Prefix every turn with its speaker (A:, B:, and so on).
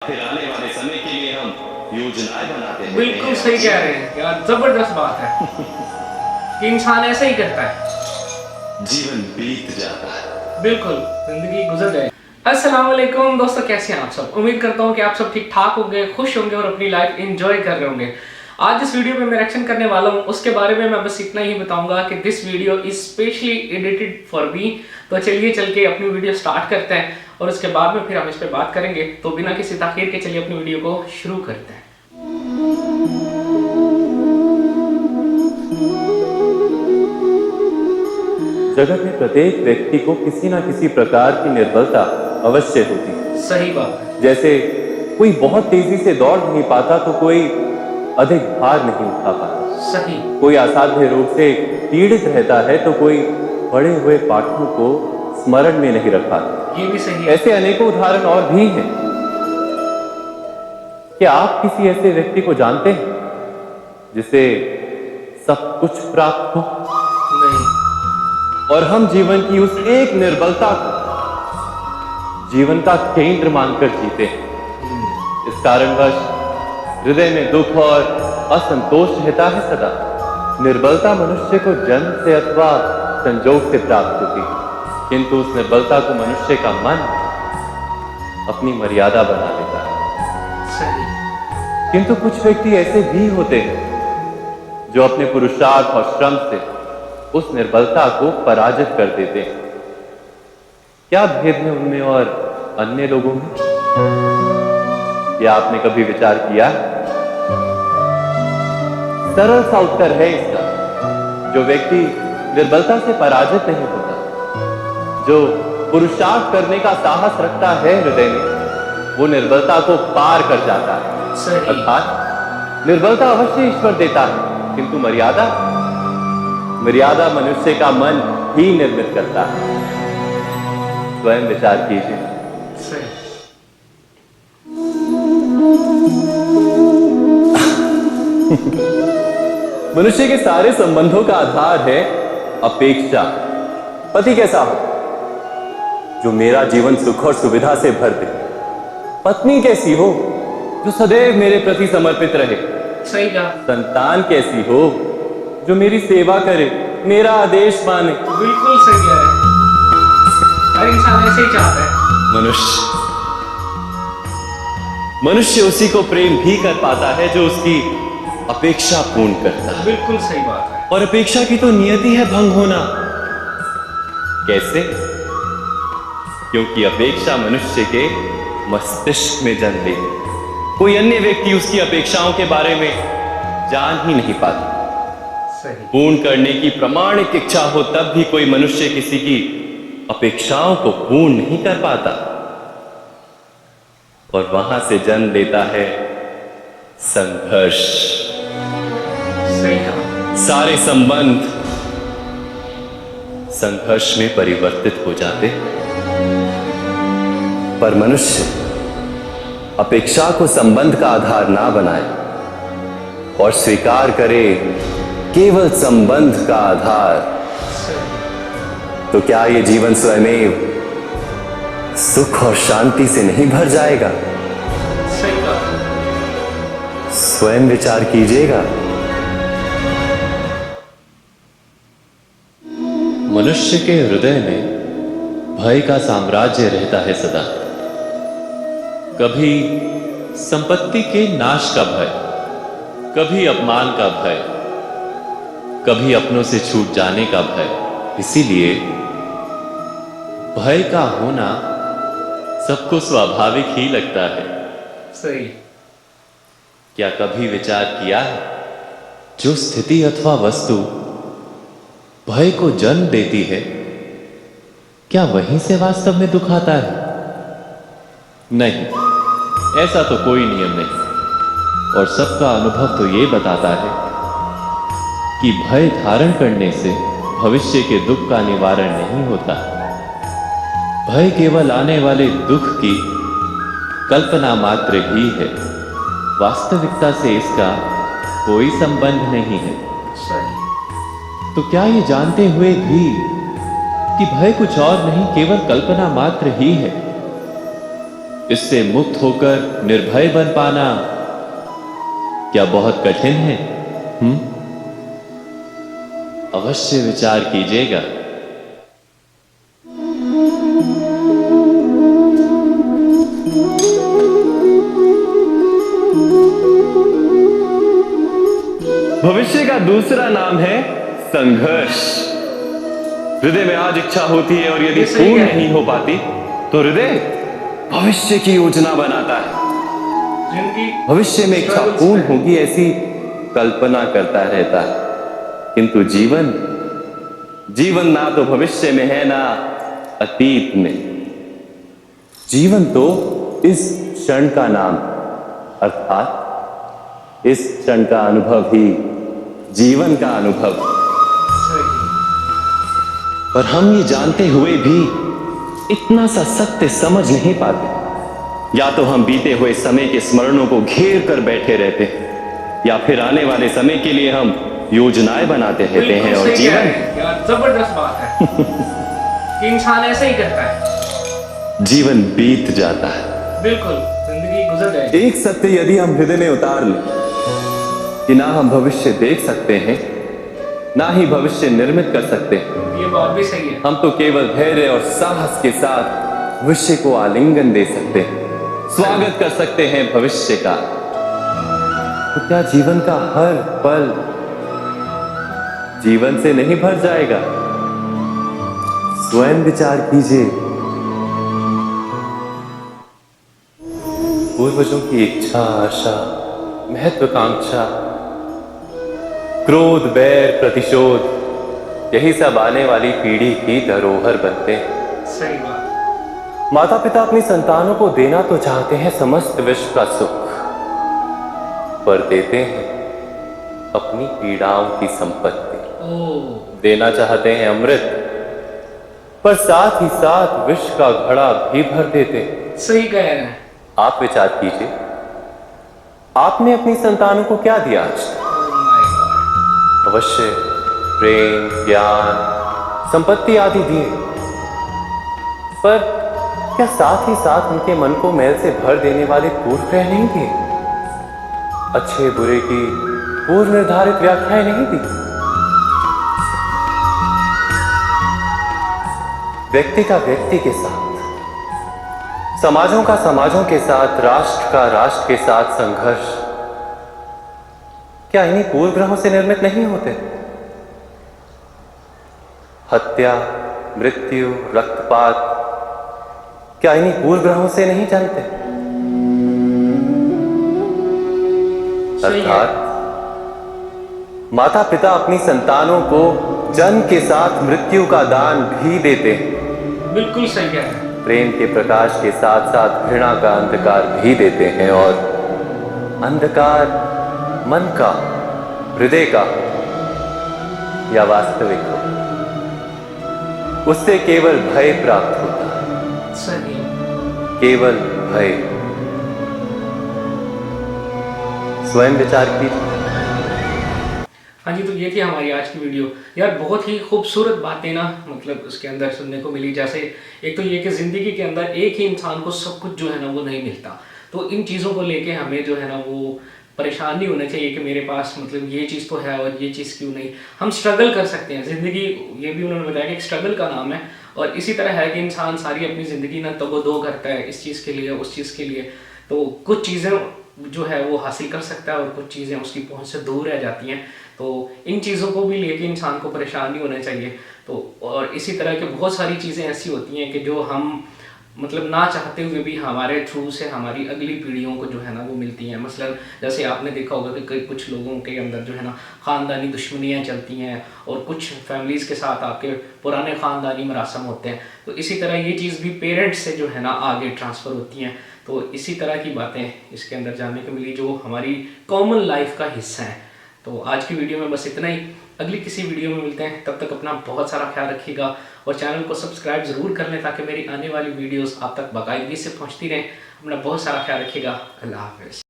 A: फिर आने वाले समय के लिए हम योजनाएं बनाते हैं।
B: बिल्कुल सही कह रहे हैं यार, जबरदस्त बात है कि इंसान ऐसे ही करता है।
A: जीवन बीत जाता है,
B: बिल्कुल, जिंदगी गुजर जाए। अस्सलाम वालेकुम दोस्तों, कैसे हैं आप सब? उम्मीद करता हूँ कि आप सब ठीक ठाक होंगे, खुश होंगे और अपनी लाइफ एंजॉय कर रहे होंगे। आज जिस वीडियो पे मैं रिएक्शन करने वाला हूँ उसके बारे में मैं बस इतना ही बताऊंगा कि this video is specially edited for me. तो चलिए चल के अपनी वीडियो स्टार्ट करते हैं और उसके बाद में फिर हम इस पर बात करेंगे। तो बिना किसी ताखीर के चलिए अपनी वीडियो को शुरू करते हैं।
C: जगत में प्रत्येक व्यक्ति को किसी न किसी प्रकार की निर्बलता अवश्य होती है।
B: सही बात है।
C: जैसे कोई बहुत तेजी से दौड़ नहीं पाता तो कोई अधिक भार नहीं उठा पाता,
B: सही।
C: कोई असाध्य रोग से पीड़ित रहता है तो कोई पढ़े हुए पाठों को स्मरण में नहीं रख पाता।
B: ये भी सही है।
C: ऐसे अनेकों उदाहरण और भी हैं। क्या आप किसी ऐसे व्यक्ति को जानते हैं जिसे सब कुछ प्राप्त हो
B: नहीं।
C: और हम जीवन की उस एक निर्बलता को जीवन का केंद्र मानकर जीते हैं? इस कारणवश हृदय में दुख और असंतोष रहता है सदा। निर्बलता मनुष्य को जन्म से अथवा संजोग से प्राप्त होती है, किंतु उस निर्बलता को मनुष्य का मन अपनी मर्यादा बना लेता है।
B: सही।
C: किंतु कुछ व्यक्ति ऐसे भी होते हैं जो अपने पुरुषार्थ और श्रम से उस निर्बलता को पराजित कर देते हैं। क्या भेद है उनमें और अन्य लोगों में? यह आपने कभी विचार किया? सरल सा उत्तर है इसका। जो व्यक्ति निर्बलता से पराजित नहीं होता, जो पुरुषार्थ करने का साहस रखता है हृदय में, वो निर्बलता को पार कर जाता है।
B: सही।
C: अर्थात निर्बलता अवश्य ईश्वर देता है, किंतु मर्यादा मनुष्य का मन ही निर्मित करता है। स्वयं विचार कीजिए।
B: सही।
C: मनुष्य के सारे संबंधों का आधार है अपेक्षा। पति कैसा हो जो मेरा जीवन सुख और सुविधा से भर दे? पत्नी कैसी हो जो सदैव मेरे प्रति समर्पित रहे?
B: सही कहा।
C: संतान कैसी हो जो मेरी सेवा करे, मेरा आदेश माने?
B: बिल्कुल सही कह रहे हैं। हर इंसान ऐसे ही चाहता है।
A: मनुष्य उसी को प्रेम भी कर पाता है जो उसकी अपेक्षा पूर्ण करता है।
B: बिल्कुल सही बात है।
A: और अपेक्षा की तो नियति है भंग होना।
C: कैसे?
A: क्योंकि अपेक्षा मनुष्य के मस्तिष्क में जन्म लेती, कोई अन्य व्यक्ति उसकी अपेक्षाओं के बारे में जान ही नहीं पाता।
B: सही।
A: पूर्ण करने की प्रामाणिक इच्छा हो तब भी कोई मनुष्य किसी की अपेक्षाओं को पूर्ण नहीं कर पाता, और वहां से जन्म लेता है संघर्ष।
B: सही कहा।
A: सारे संबंध संघर्ष में परिवर्तित हो जाते। पर मनुष्य अपेक्षा को संबंध का आधार ना बनाए और स्वीकार करे केवल संबंध का आधार, तो क्या ये जीवन स्वयं सुख और शांति से नहीं भर जाएगा?
B: सही कहा।
A: स्वयं विचार कीजिएगा। मनुष्य के हृदय में भय का साम्राज्य रहता है सदा। कभी संपत्ति के नाश का भय, कभी अपमान का भय, कभी अपनों से छूट जाने का भय। इसीलिए भय का होना सबको स्वाभाविक ही लगता है।
B: सही।
A: क्या कभी विचार किया है, जो स्थिति अथवा वस्तु भय को जन्म देती है, क्या वहीं से वास्तव में दुख आता है? नहीं, ऐसा तो कोई नियम नहीं। और सबका अनुभव तो ये बताता है कि भय धारण करने से भविष्य के दुख का निवारण नहीं होता। भय केवल आने वाले दुख की कल्पना मात्र ही है, वास्तविकता से इसका कोई संबंध नहीं है।
B: सही।
C: तो क्या ये जानते हुए भी कि भय कुछ और नहीं, केवल कल्पना मात्र ही है,
A: इससे मुक्त होकर निर्भय बन पाना क्या बहुत कठिन है? अवश्य विचार कीजिएगा।
C: भविष्य का दूसरा नाम है संघर्ष। हृदय में आज इच्छा होती है और यदि पूर्ण नहीं हो पाती तो हृदय भविष्य की योजना बनाता है। भविष्य में इच्छा पूर्ण होगी ऐसी कल्पना करता रहता है, किंतु जीवन ना तो भविष्य में है ना अतीत में। जीवन तो इस क्षण का नाम, अर्थात इस क्षण का अनुभव ही जीवन का अनुभव। पर हम ये जानते हुए भी इतना सा सत्य समझ नहीं पाते। या तो हम बीते हुए समय के स्मरणों को घेर कर बैठे रहते हैं, या फिर आने वाले समय के लिए हम योजनाएं बनाते रहते हैं। और जीवन
B: जबरदस्त बात है कि इंसान ऐसे ही करता है,
C: जीवन बीत जाता है।
B: बिल्कुल, जिंदगी गुजर जाएगी।
C: एक सत्य यदि हम हृदय में उतार लें कि ना हम भविष्य देख सकते हैं, ना ही भविष्य निर्मित कर सकते हैं।
B: ये बात भी सही है।
C: हम तो केवल धैर्य और साहस के साथ भविष्य को आलिंगन दे सकते हैं, स्वागत कर सकते हैं भविष्य का। तो क्या जीवन का हर पल जीवन से नहीं भर जाएगा? स्वयं विचार कीजिए। पूर्वजों की इच्छा, आशा, महत्वाकांक्षा, क्रोध, बैर, प्रतिशोध, यही सब आने वाली पीढ़ी की धरोहर बनते हैं।
B: सही बात।
C: माता पिता अपनी संतानों को देना तो चाहते हैं समस्त विश्व का सुख, पर देते हैं अपनी पीड़ाओं की संपत्ति। देना चाहते हैं अमृत, पर साथ ही साथ विष का घड़ा भी भर देते हैं।
B: सही कह रहे हैं।
C: आप विचार कीजिए, आपने अपनी संतानों को क्या दिया आज? अवश्य प्रेम, ज्ञान, संपत्ति आदि दिए, पर क्या साथ ही साथ उनके मन को मैल से भर देने वाले पूर्व ग्रह नहीं दिए? अच्छे बुरे की पूर्व निर्धारित व्याख्याएं नहीं दी? व्यक्ति का व्यक्ति के साथ, समाजों का समाजों के साथ, राष्ट्र का राष्ट्र के साथ संघर्ष क्या इन्हीं पूर्व ग्रहों से निर्मित नहीं होते? हत्या, मृत्यु, रक्तपात क्या इन्हीं पूर्व ग्रहों से नहीं जन्मते? अर्थात माता पिता अपनी संतानों को जन्म के साथ मृत्यु का दान भी देते हैं।
B: बिल्कुल सही कह रहे हैं।
C: प्रेम के प्रकाश के साथ साथ घृणा का अंधकार भी देते हैं, और अंधकार मन का, हृदय का या वास्तविक हो, उससे केवल भय प्राप्त होता है।
B: सही।
C: केवल भय। स्वयं विचार कीजिए।
B: हाँ जी, तो ये थी हमारी आज की वीडियो। यार बहुत ही खूबसूरत बातें ना, मतलब उसके अंदर सुनने को मिली। जैसे एक तो ये कि ज़िंदगी के अंदर एक ही इंसान को सब कुछ जो है ना वो नहीं मिलता, तो इन चीज़ों को लेके हमें जो है ना वो परेशान नहीं होना चाहिए कि मेरे पास मतलब ये चीज़ तो है और ये चीज़ क्यों नहीं। हम स्ट्रगल कर सकते हैं। ज़िंदगी, ये भी उन्होंने बताया कि एक स्ट्रगल का नाम है, और इसी तरह है कि इंसान सारी अपनी ज़िंदगी ना तगो-दो करता है, इस चीज़ के लिए उस चीज़ के लिए। तो कुछ चीज़ें जो है वो हासिल कर सकता है और कुछ चीज़ें उसकी पहुंच से दूर रह जाती हैं। तो इन चीज़ों को भी लेके इंसान को परेशान नहीं होना चाहिए। तो और इसी तरह के बहुत सारी चीज़ें ऐसी होती हैं कि जो हम मतलब ना चाहते हुए भी हमारे थ्रू से हमारी अगली पीढ़ियों को जो है ना वो मिलती हैं। मसलन जैसे आपने देखा होगा कि कई कुछ लोगों के अंदर जो है ना ख़ानदानी दुश्मनियाँ चलती हैं, और कुछ फैमिलीज़ के साथ आपके पुराने ख़ानदानी मरासम होते हैं। तो इसी तरह ये चीज़ भी पेरेंट्स से जो है ना आगे ट्रांसफ़र होती हैं। तो इसी तरह की बातें इसके अंदर जानने को मिली जो हमारी कॉमन लाइफ का हिस्सा है। तो आज की वीडियो में बस इतना ही। अगली किसी वीडियो में मिलते हैं, तब तक अपना बहुत सारा ख्याल रखिएगा और चैनल को सब्सक्राइब ज़रूर कर लें ताकि मेरी आने वाली वीडियोस आप तक बाकायदगी से पहुंचती रहें। अपना बहुत सारा ख्याल रखिएगा। अल्लाह हाफ़िज़।